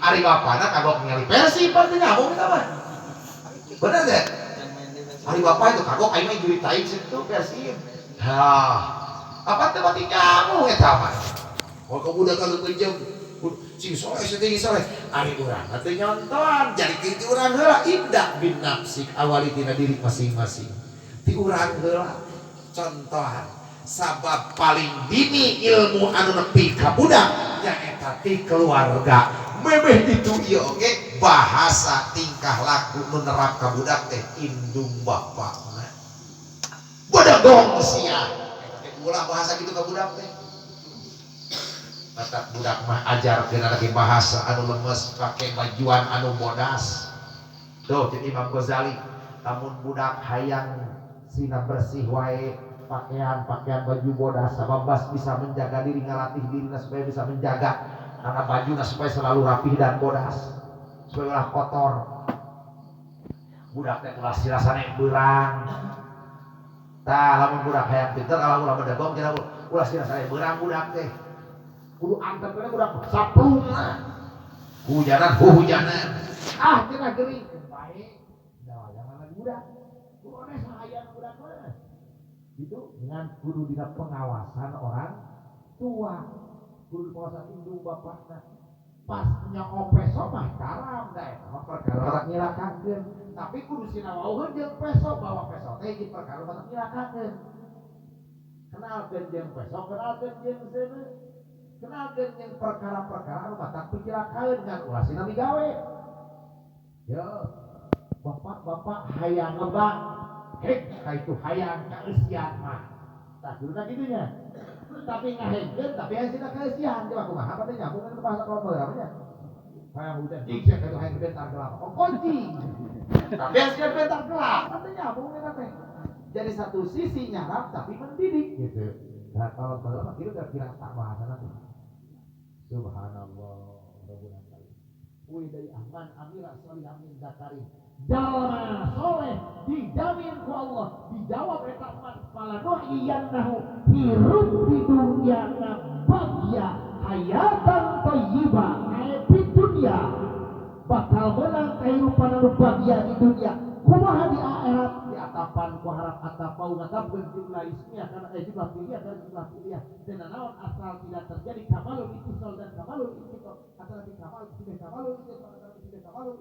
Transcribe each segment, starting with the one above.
ari bapana kagok ningali Persib pasti nyambung kita mah. Bener deh. Ari bapak itu kagok aing mah juritain situ Persib. Hah. Apa teh mati nyambung eta mah. Oh budak kalau kerja sing soleh sedih soleh. Ari urang teh nyonton jadi kitu urang heula ibda bin nafsik awali tina diri masing-masing. Ti urang heula contohan sabab paling dini ilmu anu nepi ka budak nyaeta ti keluarga. Memeh itu ieu oge bahasa tingkah laku nu nerap ka budak teh indung bapakna. Budak dong sia. Eta teh ulah bahasa kitu ka budak teh. Mata budak mah ajarkeun lagi bahasa anu lemes pake bajuan anu bodas. Tuh jadi Imam Ghazali, namun budak hayang sina bersih wae pakaian baju bodas sababas bisa menjaga diri ngalatih dirinya supaya bisa menjaga karena bajunya supaya selalu rapih dan bodas supaya ulah kotor. Budak teh ulah sirasane beurang. Tah lamun budak hayang pinter kalau ulah bedegong cenah ulah sirasane beurang budak teh. Kudu antep kena budak saplung mah. Hujanan. Cenah geuring bae. Da jangan budak. Kudu sahayang budak mah. Itu dengan kudu dina pengawasan orang tua, kudu pengawasan indung bapakna. Pas nyok peso mah karam da eta mah perkara nyilakakeun, tapi kudu sinawauheun jeung peso bawa peso teh ieu perkara mah nyilakakeun. Kenalkeun jeung peso, kenalkeun jeung seuneu, kenalkeun jeung perkara-perkara anu matak picilakaeun ngan ulah sina migawe. Yo, bapak-bapak hayang ngebak kaitu hayang kaeusian mah tak kudunya gitunya tapi ngahengkeun tapi hayang sina kaeusian coba kumaha apa teh nyambung ka bahasa kolot apa nya hayang hujan jik kaitu hayang bentar gelap kunci tapi hayang sina bentar gelap apa teh nyambung eta teh jadi satu sisi nyarap tapi mendidik gitu. Nah kalau mah kieu kira tak bahasana teh subhanallah rabbuna kali uwi dari ahman amira salihah min zakarin jalma soleh dijamin ku Allah dijawab eta man fala nuhyiyannahu hirup di dunya bagya hayatan thayyibah di dunya bakal menang kehidupan anu bagya di dunya kumaha di akhirat di atapan ku harap atapau ngatapkeun jumlah ismiyah kana jumlah pilih dan jumlah pilih dan naon asal tidak terjadi kamalul ittisal dan kamalul ittiqaq antara di kamalul ittisal antara di kamalul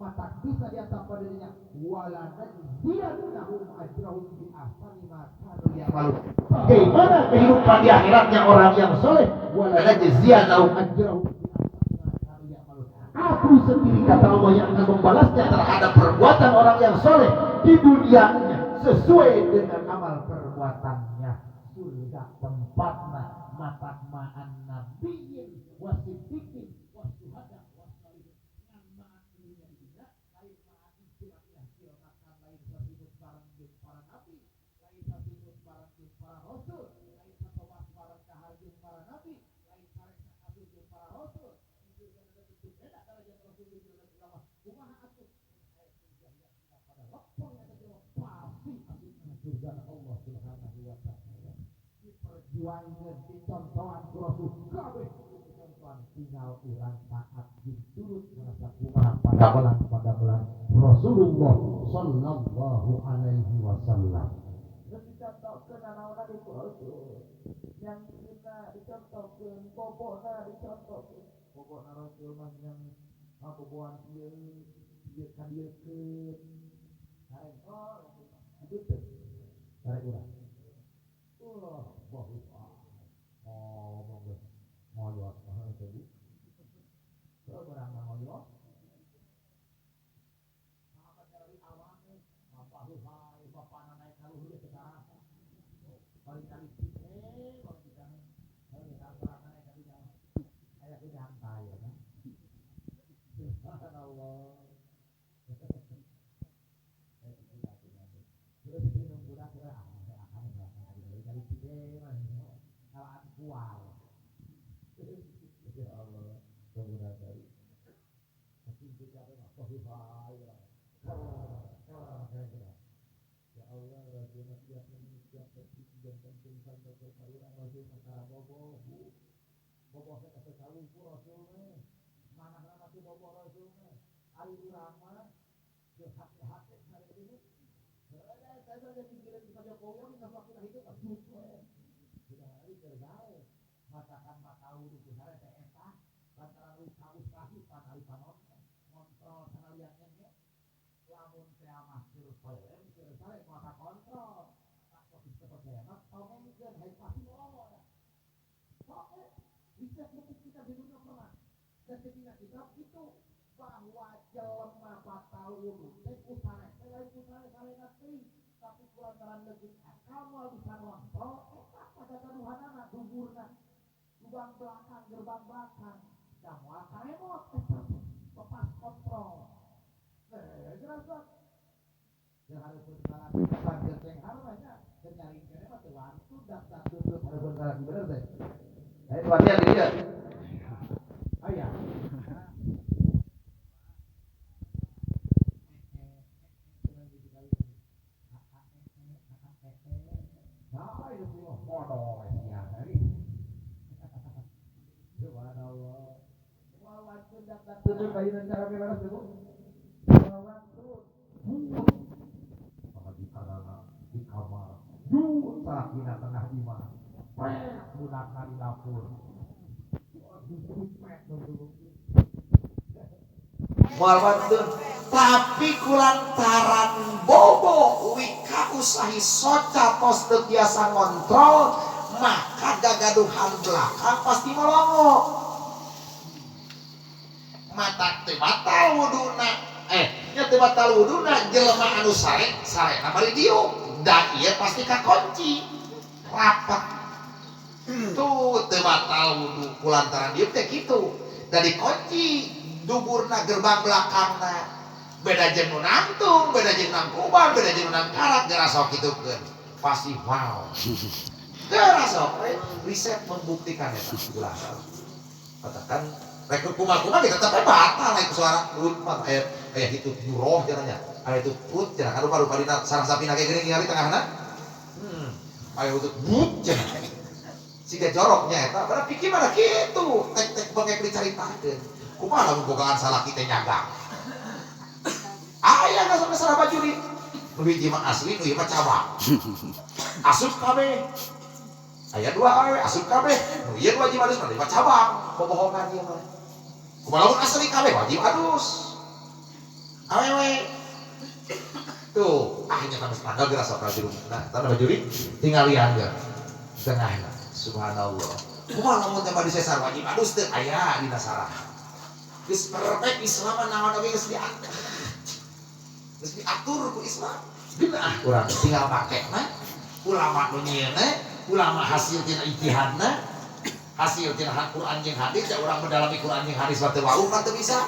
mata bisa di atas dirinya wala najziyannahum ajrahum bi ahsani ma kanu ya'malun. Bagaimana kehidupan di akhiratnya orang yang soleh? Wala najziyannahum ajrahum bi ahsani ma kanu ya'malun. Aku sendiri kata Allah yang akan membalasnya terhadap perbuatan orang yang soleh di dunianya sesuai dengan amal perbuatannya. Surga tempatnya matak ma'an nabiyyin wasiddiqin wasuhada wasalihin. Perjuangan dicontohan ku Rasul kabeh dicontohan tinggal urang taat diturut merasa kumaha pada bulan Rasulullah sallallahu alaihi wasallam. Dicontohkeun anaona di Rasul yang kita dicontohkeun bobona dicontohkeun bobona Rasul mah yang boboan ieu kadiekeun hareng itu teh hareng urang bagus ngomong ngoyot tadi berang ngoyot apa dari awalnya apa hai bapak naik kaluhur sekarang kali-kali kalau kita hari berang naik kali jalan kayak ke jantai ya kan subhanallah terus minum budak kual ya Allah kemudian dari tapi kita apa bahaya ya Allah rabbuna setiap manusia pasti dan penting sampai ke karunia Rasul antara boboh kita tahu ku Rasul mana Ari ulama hati-hati hari ini. Saya saja pikiran kita Jokowi ini sama kita hidup sudah hari tergawe matakan makau di hari eta lantaran lu kaus kasih panari panonton kontrol sanaliannya lamun teh mah keur poe keur sare maka kontrol tak posisi kepercayaan komenkeun hayang pasti ngomong ya oke bisa membuktikan di dunia pernah dan ketika kita itu bahwa jelema batal wudu teh usare teh lain usare salena teuing tapi kulantaran leungit akal bisa ngontrol eta pada gaduhanana duburna lubang belakang gerbang belakang da moal karemot eta lepas kontrol jelas kan ya harus berjalan depan genteng harusnya dan nyari kene mah teu wantu daftar tutut harus berjalan bener teh ayo latihan dia aya nah itu semua modal ya dari subhanallah waktu daftar tutut bayi dan cara beres dulu waktu di kamar sakina tengah imah gunakan di dapur Walwadun tapi kulantaran bobo wika usahi soca tos teu biasa ngontrol maka gagaduhan belakang pasti melongo mata teu batal wuduna nya teu batal wuduna jelema anu sare sarena bari diuk da ieu pasti kakunci rapat tuh teu batal wudu kulantaran diuk teh kitu da dikunci duburna gerbang belakangna beda jeung nu nangtung beda jeung nangkuban beda jeung nang karat geura sok kitukeun pasti wow geura sok riset membuktikan eta ulah katakan rek kumaha kita tetep batal rek suara mah aya kitu roh cenanya aya itu put cenah anu baru dina sareng sapina ge geuning ningali tengahna aya utut but cenah siga joroknya eta padahal pikir mana kitu tek-tek bengek dicaritakeun kumaha lamun bogaan salah kita nyagang aya nggak sampai salah bajuri nu hiji mah asli nu ieu mah cabang asup kabeh aya dua awe asup kabeh nu ieu wajib adus mah cabang bobohogan ieu mah kumaha lamun asli kabeh wajib adus awewe tuh akhirnya kan tanggal geura sok bajuri nah tanda bajuri tinggal liang ge tengahna subhanallah kumaha lamun teh bade sesar wajib adus teu aya dina sarah geus perfect Islam naon oge geus diatur ku Islam geunah urang tinggal make na ulama nu nyieunna ulama hasil tina ijtihadna hasil tina Quran jeung hadis da urang mendalami Quran jeung hadis mah teu wau mah teu bisa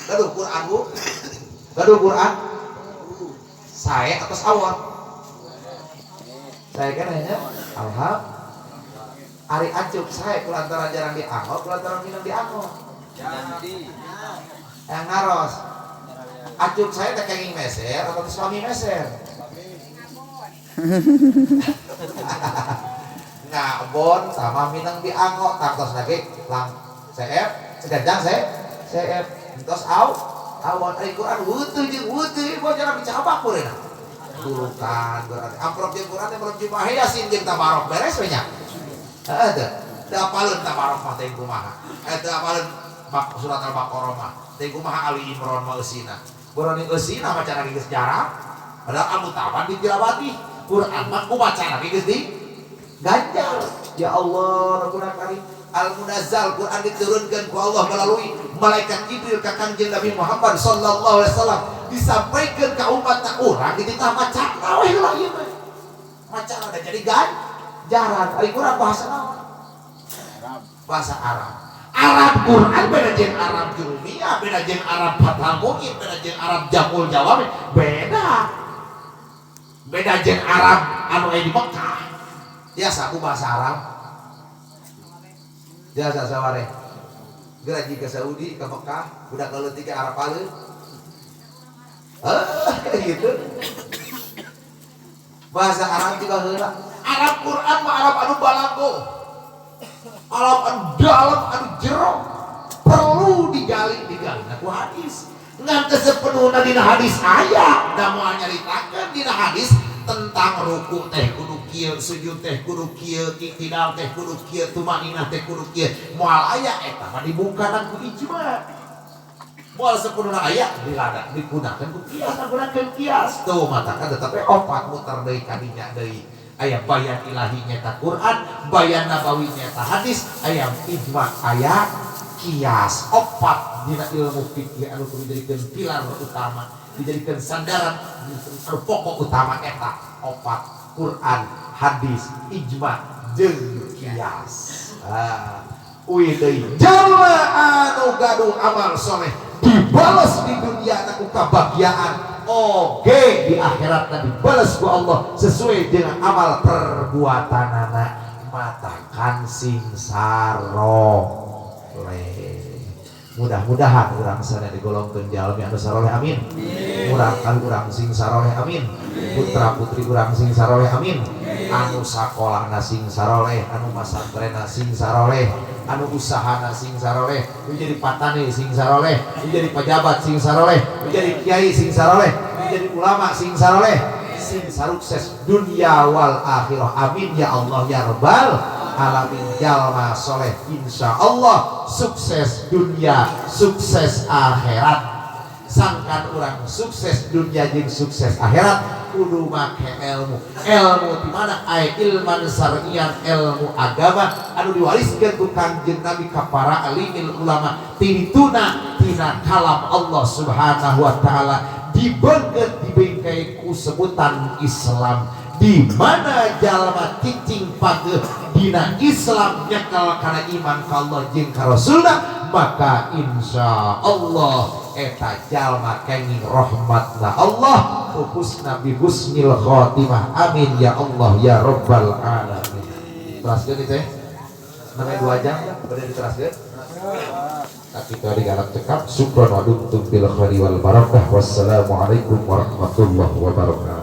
gaduh Quran bu gaduh Quran saya atas awal saya kan hanya alham ari acup saya kulantaran jarang dianggo kulantaran minum dianggo yang ngaros acup saya teh kenging meser atau suami meser ngabon sama minang dianggo tangtos lagi lang CF sedang CF entos awon ari Quran wutu jeung wutu ieu jangan dicabak pureuna bukan berarti amprok jeung Quran teh belum jumah yasin jeung tabarok beres we nya ada apaleun tabarok mah teh kumaha eta apaleun surat Al-Baqarah mah teh kumaha Ali Imran mah eusina Quran eusina maca geus jarang padahal anu taban ditilawati Quran mah kumaca geus di ganjal ya Allah Rabbuna Karim Al-Munazzal Quran diturunkan ku Allah melalui malaikat Jibril ka Kangjeng Nabi Muhammad sallallahu alaihi wasallam disampaikan ka umatna urang dititah macana we heula ieu mah macana da jadi ganjaran ari Quran bahasa naon bahasa Arab Arab Quran beda jeung Arab Jurumiyah, beda jeung Arab Fathul Muin, beda jeung Arab Jamul Jawami, beda jeung Arab anu aya di Mekah. Biasa ku bahasa Arab. Biasa saware. Geraji ke Saudi, ke Mekah, budak leutik ke Arab Palu. Gitu. Bahasa Arab juga heula. Arab Quran mah Arab anu balago. Arab anu dalam anu jero perlu digali nah ku hadis ngan sepenuhna dina hadis aya da moal nyaritakeun dina hadis tentang ruku teh kudu kieu, sujud teh kudu kieu, iktidal teh kudu kieu, tumaninah teh kudu kieu. Moal aya eta mah dibukanan ku ijma. Moal sepenuhna aya digunakeun ku kias, gunakeun kias. Tuh matakan tetapi opat muter deui ka dinya deui. Aya bayan ilahi nyata Quran, bayan nabawi nyata hadis, aya ijma, aya kias. Opat dina ilmu fikih anu kudu dijadikeun pilar utama, dijadikeun sandaran anu pokok utama eta opat Quran, hadis, ijma jeung kias. Uih deui jalma anu gaduh amal soleh dibalas di dunia ku kabahagiaan oge di akhirat dibalas ku Allah sesuai dengan amal perbuatanana matakan sing saroleh. Mudah-mudahan urang sana digolongkeun jalmi anu saroleh amin. Urang kan urang sing saroleh amin. Putra putri urang sing saroleh amin. Anu sakolahna sing saroleh, anu masantrenna sing saroleh, anu usahana sing saroleh, jadi patani sing saroleh, jadi pejabat sing saroleh, jadi kiai sing saroleh, jadi ulama sing saroleh, sing sukses dunia wal akhirah amin ya Allah ya rabbal alamin. Jalma soleh insya Allah sukses dunia sukses akhirat. Sangkan orang sukses dunia jeung sukses akhirat kudu make ilmu di mana aya ilman syar'iyan ilmu agama anu diwariskeun ku Kangjeng Nabi ka para alimil ulama tinituna tina kalam Allah Subhanahu wa taala dibeungeut dibengkai ku sebutan Islam di mana jalma cicing pageuh dina Islam nyekel kana iman ka Allah jeung ka Rasulna maka insya Allah eta jalma kenging rahmatna Allah husna bi husnil khotimah amin ya Allah ya rabbal alamin. Teraskeun teh sampai 2 jam bade diteraskeun tapi teu digarap cekap syukron wa dumtum bil khairi wal barakah wassalamu alaikum warahmatullahi wabarakatuh.